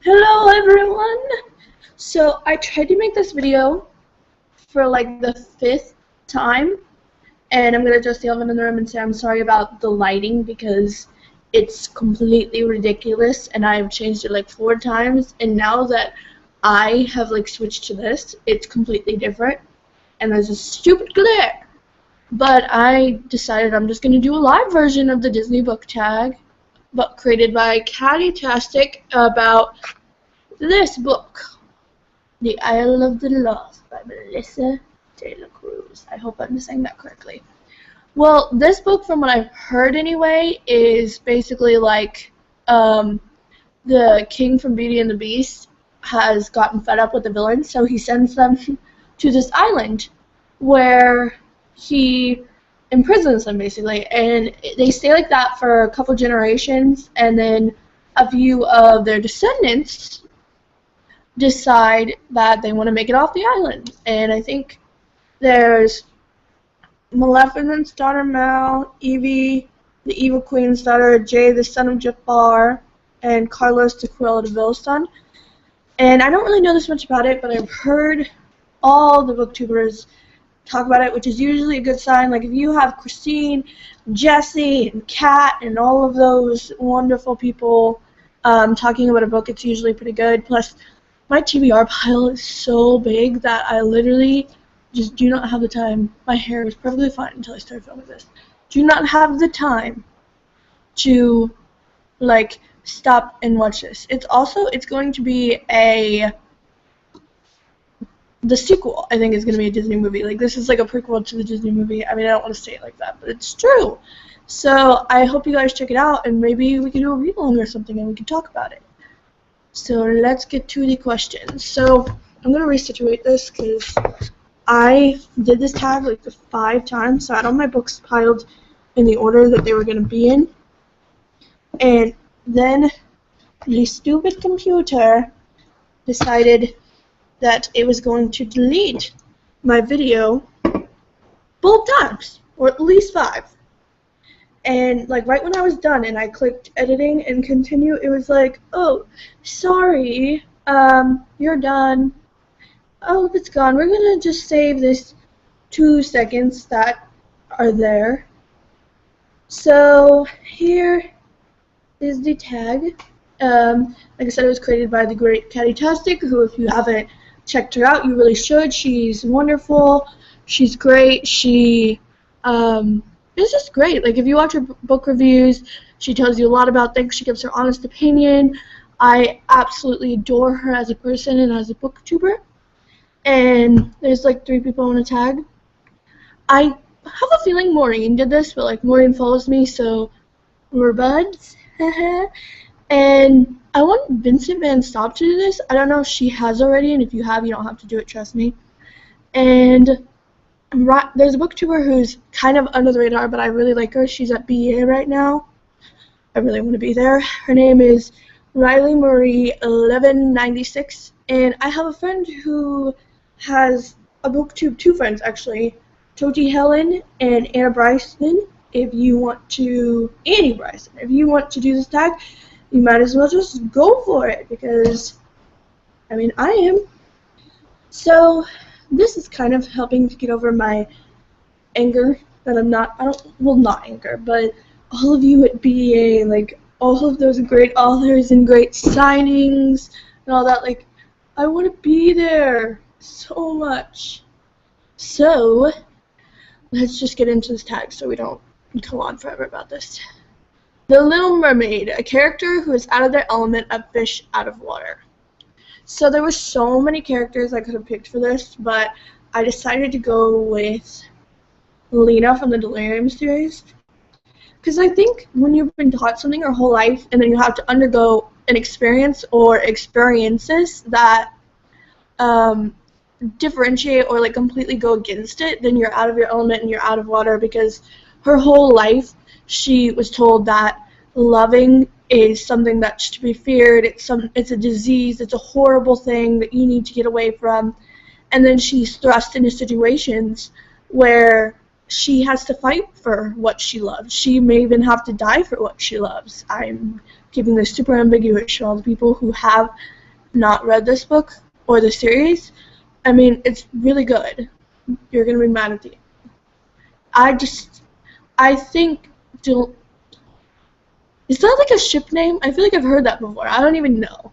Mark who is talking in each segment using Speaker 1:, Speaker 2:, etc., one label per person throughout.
Speaker 1: Hello everyone! So I tried to make this video for like the 5th time, and I'm gonna just yell in the room and say I'm sorry about the lighting because it's completely ridiculous and I've changed it like 4 times, and now that I have like switched to this, it's completely different and there's a stupid glare. But I decided I'm just gonna do a live version of the Disney book tag, but created by Caddytastic about this book, The Isle of the Lost by Melissa De La Cruz. I hope I'm saying that correctly. Well, this book, from what I've heard anyway, is basically like the king from Beauty and the Beast has gotten fed up with the villains, so he sends them to this island where he imprisons them, basically. And they stay like that for a couple generations, and then a few of their descendants decide that they want to make it off the island. And I think there's Maleficent's daughter Mal, Evie, the Evil Queen's daughter, Jay, the son of Jafar, and Carlos, the Cruella de Vil's son. And I don't really know this much about it, but I've heard all the booktubers talk about it, which is usually a good sign. Like if you have Christine, Jesse, and Kat, and all of those wonderful people talking about a book, it's usually pretty good. Plus, my TBR pile is so big that I literally just do not have the time. My hair was perfectly fine until I started filming this. Do not have the time to like stop and watch this. It's going to be the sequel, I think, is going to be a Disney movie. Like, this is like a prequel to the Disney movie. I mean, I don't want to say it like that, but it's true. So I hope you guys check it out, and maybe we can do a read-along or something and we can talk about it. So let's get to the questions. So I'm going to resituate this because I did this tag like 5 times, so I had all my books piled in the order that they were going to be in. And then the stupid computer decided that it was going to delete my video both times, or at least 5. And like right when I was done and I clicked editing and continue, it was like, oh, sorry, you're done. Oh, it's gone. We're gonna just save this 2 seconds that are there. So here is the tag. Like I said, it was created by the great Caddytastic, who, if you haven't checked her out, you really should. She's wonderful. She's great. She it's just great. Like, if you watch her book reviews, she tells you a lot about things. She gives her honest opinion. I absolutely adore her as a person and as a booktuber. And there's like 3 people on a tag. I have a feeling Maureen did this, but like Maureen follows me, so we're buds. And I want Vincent Van Stop to do this. I don't know if she has already, and if you have, you don't have to do it, trust me. And there's a booktuber who's kind of under the radar, but I really like her. She's at BA right now. I really want to be there. Her name is Riley Marie 1196, and I have a friend who has a booktube, 2 friends actually, Toti Helen and Anna Bryson. If you want to, Annie Bryson, if you want to do this tag, you might as well just go for it, because, I mean, I am. So this is kind of helping to get over my anger that not anger, but all of you at BA, like, all of those great authors and great signings and all that, like, I want to be there so much. So let's just get into this tag so we don't go on forever about this. The Little Mermaid, a character who is out of their element, a fish out of water. So there were so many characters I could have picked for this, but I decided to go with Lena from the Delirium series. Because I think when you've been taught something your whole life and then you have to undergo an experience or experiences that differentiate or like completely go against it, then you're out of your element and you're out of water, because her whole life she was told that loving is something that's to be feared. It's a disease. It's a horrible thing that you need to get away from. And then she's thrust into situations where she has to fight for what she loves. She may even have to die for what she loves. I'm keeping this super ambiguous for all the people who have not read this book or the series. I mean, it's really good. You're gonna be mad at the end. I think, is that like a ship name? I feel like I've heard that before. I don't even know.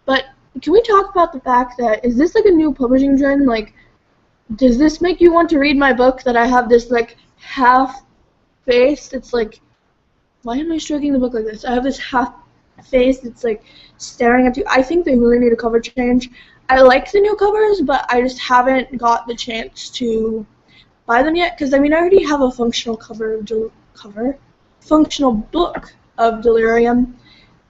Speaker 1: But can we talk about the fact that, is this like a new publishing trend? Like, does this make you want to read my book that I have this like half face? It's like, why am I stroking the book like this? I have this half face that's like staring at you. I think they really need a cover change. I like the new covers, but I just haven't got the chance to buy them yet, because I mean I already have a functional functional book of Delirium,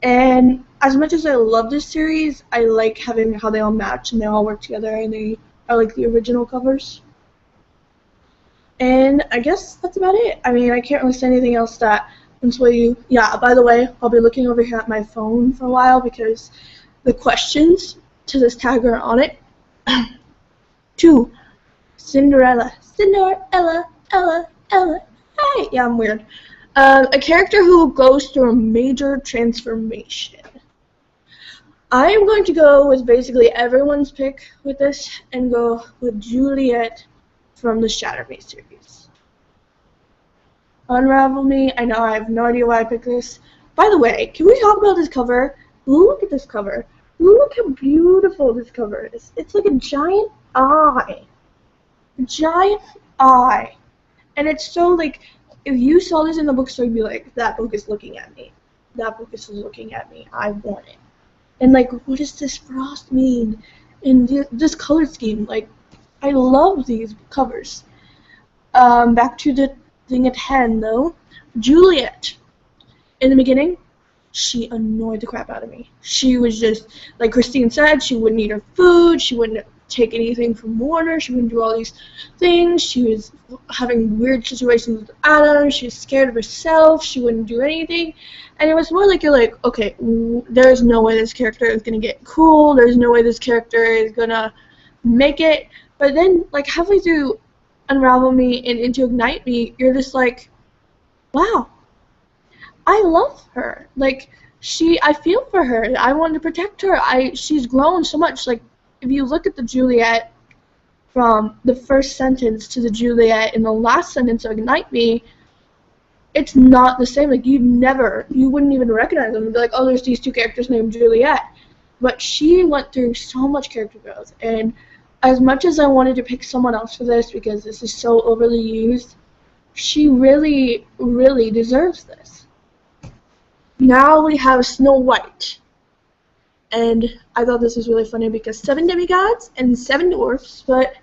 Speaker 1: and as much as I love this series, I like having how they all match and they all work together and they are like the original covers. And I guess that's about it. I mean, I can't really say anything else that can sway you. Yeah, by the way, I'll be looking over here at my phone for a while because the questions to this tag are on it. 2. Cinderella. Cinderella, Ella. Hey! Yeah, I'm weird. A character who goes through a major transformation. I am going to go with basically everyone's pick with this and go with Juliet from the Shatter Me series. Unravel Me. I know I have no idea why I picked this. By the way, can we talk about this cover? Look at this cover. Look how beautiful this cover is. It's like a giant eye. A giant eye. And it's so like, if you saw this in the bookstore, you'd be like, that book is looking at me. That book is looking at me. I want it. And like, what does this frost mean? And this color scheme, like, I love these covers. Back to the thing at hand, though. Juliet. In the beginning, she annoyed the crap out of me. She was just, like Christine said, she wouldn't eat her food, she wouldn't take anything from Warner, she wouldn't do all these things, she was having weird situations with Adam, she was scared of herself, she wouldn't do anything, and it was more like, you're like, okay, there's no way this character is going to get cool, there's no way this character is going to make it, but then, like, halfway through Unravel Me and into Ignite Me, you're just like, wow, I love her, like, I feel for her, I want to protect her, she's grown so much, like, if you look at the Juliet from the first sentence to the Juliet in the last sentence of Ignite Me, it's not the same. Like, you wouldn't even recognize them. You'd be like, oh, there's these two characters named Juliet. But she went through so much character growth. And as much as I wanted to pick someone else for this because this is so overly used, she really, really deserves this. Now we have Snow White. And I thought this was really funny because 7 demigods and 7 dwarfs, but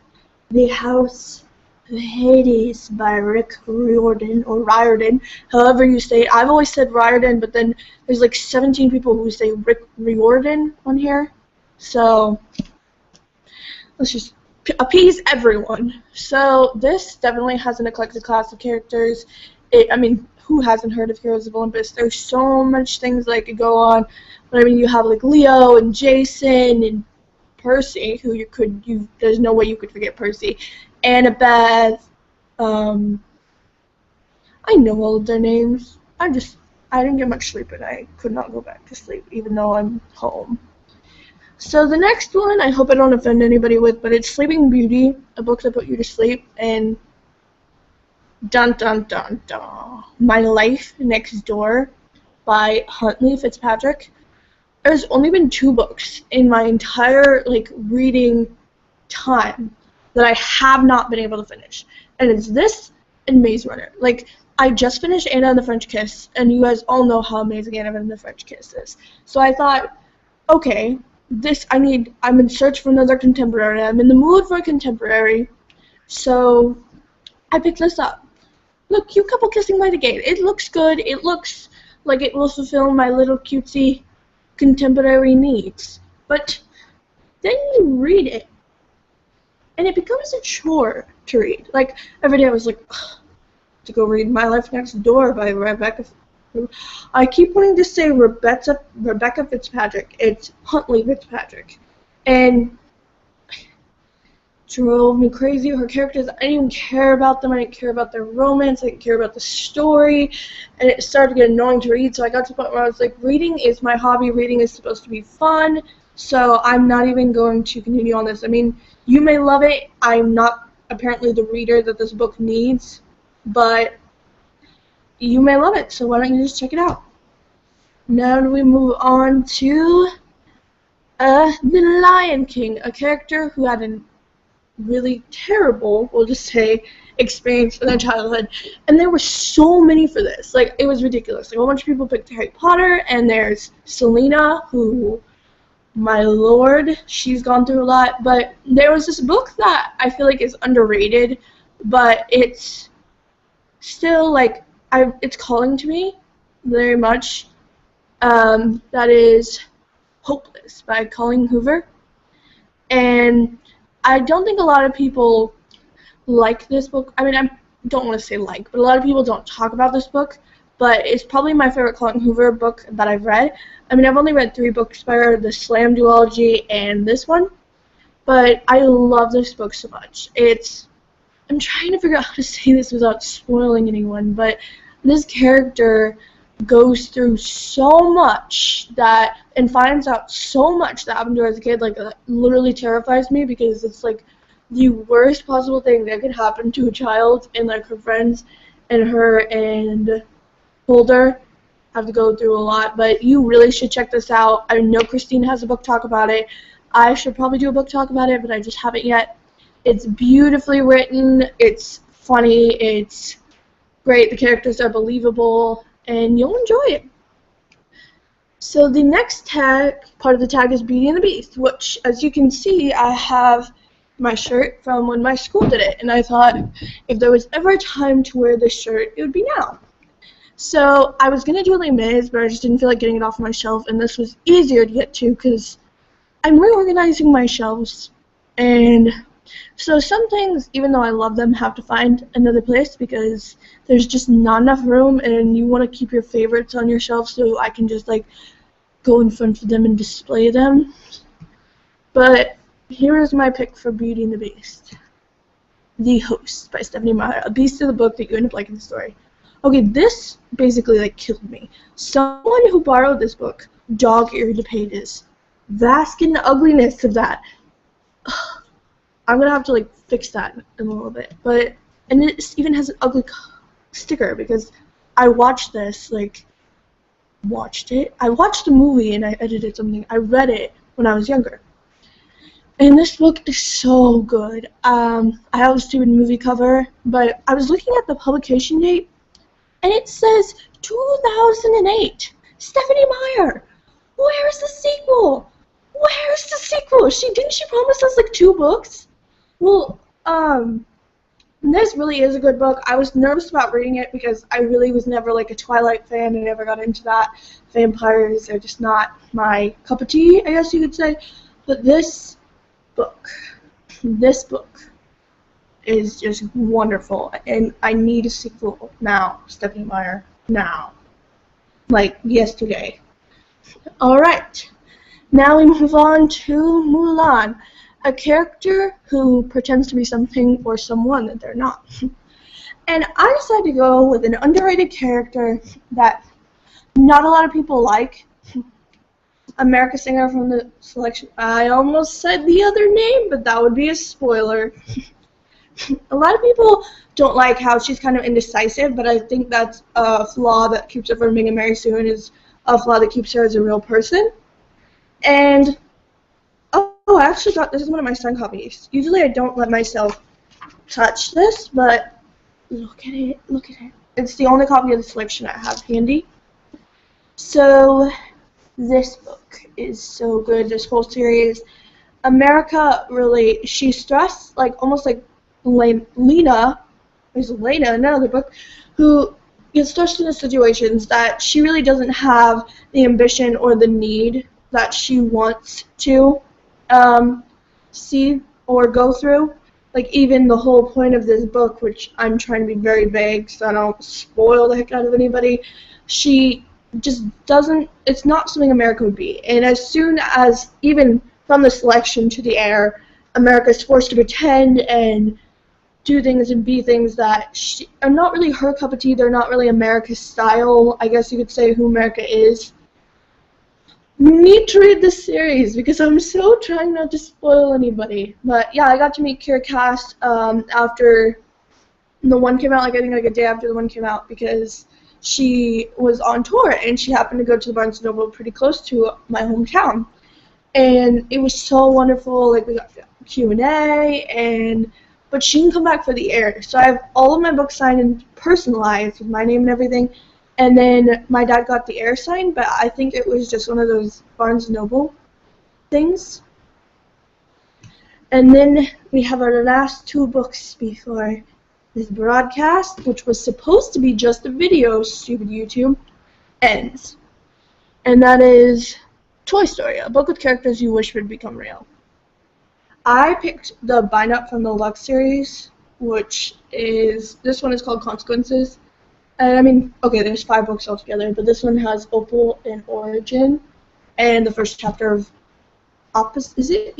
Speaker 1: the House of Hades by Rick Riordan, or Riordan, however you say it. I've always said Riordan, but then there's like 17 people who say Rick Riordan on here. So let's just appease everyone. So this definitely has an eclectic class of characters. I mean, who hasn't heard of Heroes of Olympus? There's so much things that could go on. But I mean, you have like Leo and Jason and Percy, who there's no way you could forget Percy. Annabeth. I know all of their names. I didn't get much sleep and I could not go back to sleep, even though I'm home. So the next one, I hope I don't offend anybody with, but it's Sleeping Beauty, a book that put you to sleep, and dun dun dun dun. My Life Next Door by Huntley Fitzpatrick. There's only been 2 books in my entire reading time that I have not been able to finish, and it's this and Maze Runner. I just finished Anna and the French Kiss, and you guys all know how amazing Anna and the French Kiss is. So I thought, okay, I'm in search for another contemporary. I'm in the mood for a contemporary, so I picked this up. Look, cute couple kissing by the gate. It looks good. It looks like it will fulfill my little cutesy contemporary needs. But then you read it, and it becomes a chore to read. Every day I was like, ugh, to go read My Life Next Door by Rebecca. I keep wanting to say Rebecca Fitzpatrick. It's Huntley Fitzpatrick. And drove me crazy. Her characters, I didn't even care about them. I didn't care about their romance. I didn't care about the story. And it started to get annoying to read, so I got to the point where I was like, reading is my hobby. Reading is supposed to be fun, so I'm not even going to continue on this. I mean, you may love it. I'm not apparently the reader that this book needs, but you may love it, so why don't you just check it out. Now we move on to the Lion King, a character who had a really terrible, we'll just say, experience in their childhood, and there were so many for this. Like, it was ridiculous. Like, a whole bunch of people picked Harry Potter, and there's Selena, who, my lord, she's gone through a lot. But there was this book that I feel like is underrated, but it's still, like, it's calling to me very much. That is Hopeless by Colleen Hoover. And I don't think a lot of people like this book. I mean, I don't want to say like, but a lot of people don't talk about this book. But it's probably my favorite Colleen Hoover book that I've read. I mean, I've only read 3 books by her, the Slam duology and this one. But I love this book so much. I'm trying to figure out how to say this without spoiling anyone, but this character goes through so much and finds out so much that happened to her as a kid. Like, that literally terrifies me, because it's like the worst possible thing that could happen to a child, and like her friends and her and Holder have to go through a lot. But you really should check this out. I know Christine has a book talk about it. I should probably do a book talk about it, but I just haven't yet. It's beautifully written, it's funny, it's great, the characters are believable, and you'll enjoy it. So the next part of the tag is Beauty and the Beast, which, as you can see, I have my shirt from when my school did it, and I thought if there was ever a time to wear this shirt, it would be now. So I was going to do Les Mis, but I just didn't feel like getting it off my shelf, and this was easier to get to because I'm reorganizing my shelves, and so some things, even though I love them, have to find another place because there's just not enough room, and you want to keep your favorites on your shelf so I can just like go in front of them and display them. But here is my pick for Beauty and the Beast. The Host by Stephanie Meyer. A beast of the book that you end up liking the story. Okay, this basically like killed me. Someone who borrowed this book, dog-eared the pages. Bask in the ugliness of that. I'm gonna have to like fix that in a little bit, and it even has an ugly sticker because I watched this, I watched the movie and I edited something. I read it when I was younger, and this book is so good. I have a stupid movie cover, but I was looking at the publication date, and it says 2008. Stephanie Meyer, where's the sequel? Where's the sequel? Didn't she promise us like 2 books? Well, this really is a good book. I was nervous about reading it because I really was never like a Twilight fan. I never got into that. Vampires are just not my cup of tea, I guess you could say. But this book is just wonderful, and I need a sequel now, Stephanie Meyer, now. Like yesterday. Alright, now we move on to Mulan. A character who pretends to be something or someone that they're not. And I decided to go with an underrated character that not a lot of people like. America Singer from the selection. I almost said the other name, but that would be a spoiler. A lot of people don't like how she's kind of indecisive, but I think that's a flaw that keeps her from being a Mary Sue, and is a flaw that keeps her as a real person. And oh, I actually got this is one of my signed copies. Usually I don't let myself touch this, but look at it, look at it. It's the only copy of the selection I have handy. So this book is so good, this whole series. America really, she's stressed, like almost like Lena, there's Elena, another book, who gets thrust into situations that she really doesn't have the ambition or the need that she wants to see or go through. Like, even the whole point of this book, which I'm trying to be very vague so I don't spoil the heck out of anybody, she just doesn't, it's not something America would be. And as soon as, even from the selection to the heir, America's forced to pretend and do things and be things that are not really her cup of tea. They're not really America's style, I guess you could say, who America is. You need to read this series because I'm so trying not to spoil anybody. But yeah, I got to meet Kira Cast after the one came out, like I think like a day after the one came out, because she was on tour and she happened to go to the Barnes & Noble pretty close to my hometown. And it was so wonderful. Like, we got Q&A, but she didn't come back for the air. So I have all of my books signed and personalized with my name and everything. And then my dad got the air signed, but I think it was just one of those Barnes & Noble things. And then we have our last 2 books before this broadcast, which was supposed to be just a video, stupid YouTube, ends. And that is Toy Story, a book with characters you wish would become real. I picked the bind-up from the Lux series, which is, this one is called Consequences. And I mean, okay, there's 5 books altogether, but this one has Opal and Origin, and the first chapter of Opposition.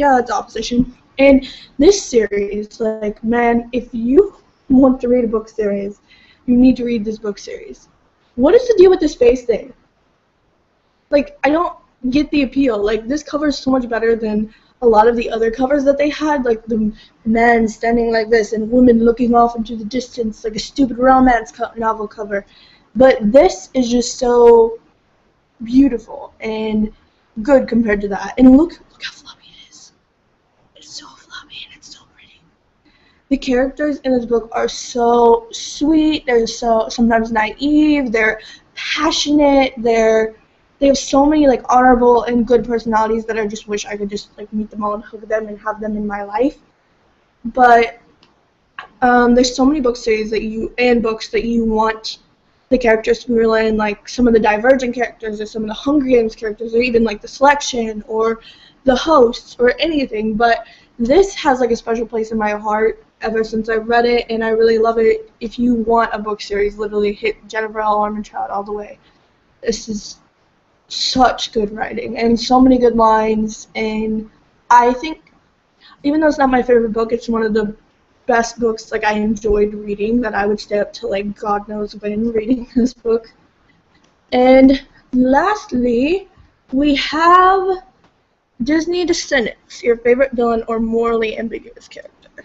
Speaker 1: And this series, like, man, if you want to read a book series, you need to read this book series. What is the deal with this face thing? Like, I don't get the appeal. Like, this cover is so much better than a lot of the other covers that they had, like the man standing like this and women looking off into the distance like a stupid romance novel cover. But this is just so beautiful and good compared to that. And look how floppy it is. It's so floppy and it's so pretty. The characters in this book are so sweet. They're so sometimes naive. They're passionate. They have so many like honorable and good personalities that I just wish I could just like meet them all and hug them and have them in my life. But there's so many book series books that you want the characters to be real in, like some of the Divergent characters or some of the Hunger Games characters, or even like the Selection or the hosts or anything. But this has like a special place in my heart ever since I read it, and I really love it. If you want a book series, literally hit Jennifer L. Armentrout all the way. This is such good writing and so many good lines, and I think even though it's not my favorite book, it's one of the best books like I enjoyed reading, that I would stay up till like God knows when reading this book. And lastly, we have Disney Descendants, your favorite villain or morally ambiguous character.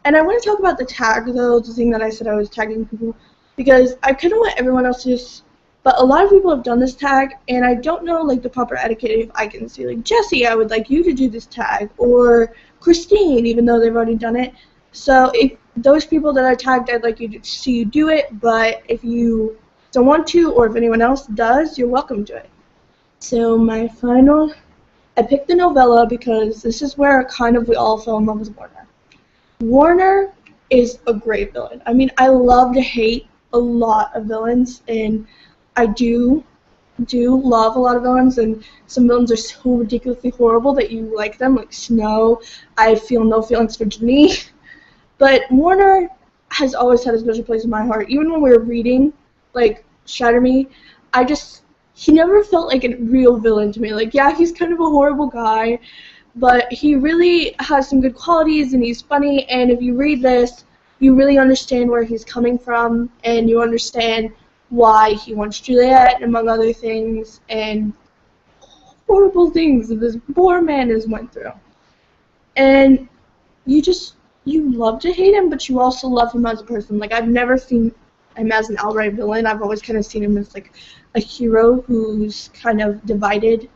Speaker 1: And I want to talk about the tag, though, the thing that I said I was tagging people, because I kind of want everyone else to just. But a lot of people have done this tag, and I don't know like the proper etiquette if I can say like, Jesse, I would like you to do this tag, or Christine, even though they've already done it. So if those people that I tagged, I'd like you to see you do it, but if you don't want to, or if anyone else does, you're welcome to it. So I picked the novella because this is where kind of we all fell in love with Warner. Warner is a great villain. I mean, I love to hate a lot of villains, and I do love a lot of villains, and some villains are so ridiculously horrible that you like them, like Snow. I feel no feelings for Ginny. But Warner has always had a special place in my heart. Even when we were reading, like, Shatter Me, he never felt like a real villain to me. Like, yeah, he's kind of a horrible guy, but he really has some good qualities, and he's funny, and if you read this, you really understand where he's coming from, and you understand why he wants Juliet, among other things, and horrible things that this poor man has went through. And you love to hate him, but you also love him as a person. Like, I've never seen him as an outright villain. I've always kind of seen him as, like, a hero who's kind of divided.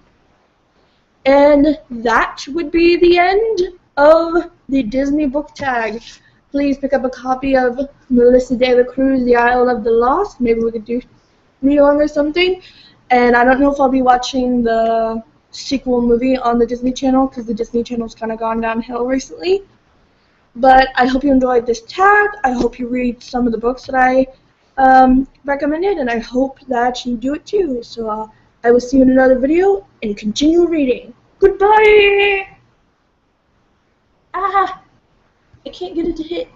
Speaker 1: And that would be the end of the Disney book tag. Please pick up a copy of Melissa De La Cruz, The Isle of the Lost. Maybe we could do read along or something. And I don't know if I'll be watching the sequel movie on the Disney Channel, because the Disney Channel's kind of gone downhill recently. But I hope you enjoyed this tag. I hope you read some of the books that I recommended, and I hope that you do it too. So I will see you in another video, and continue reading. Goodbye! I can't get it to hit.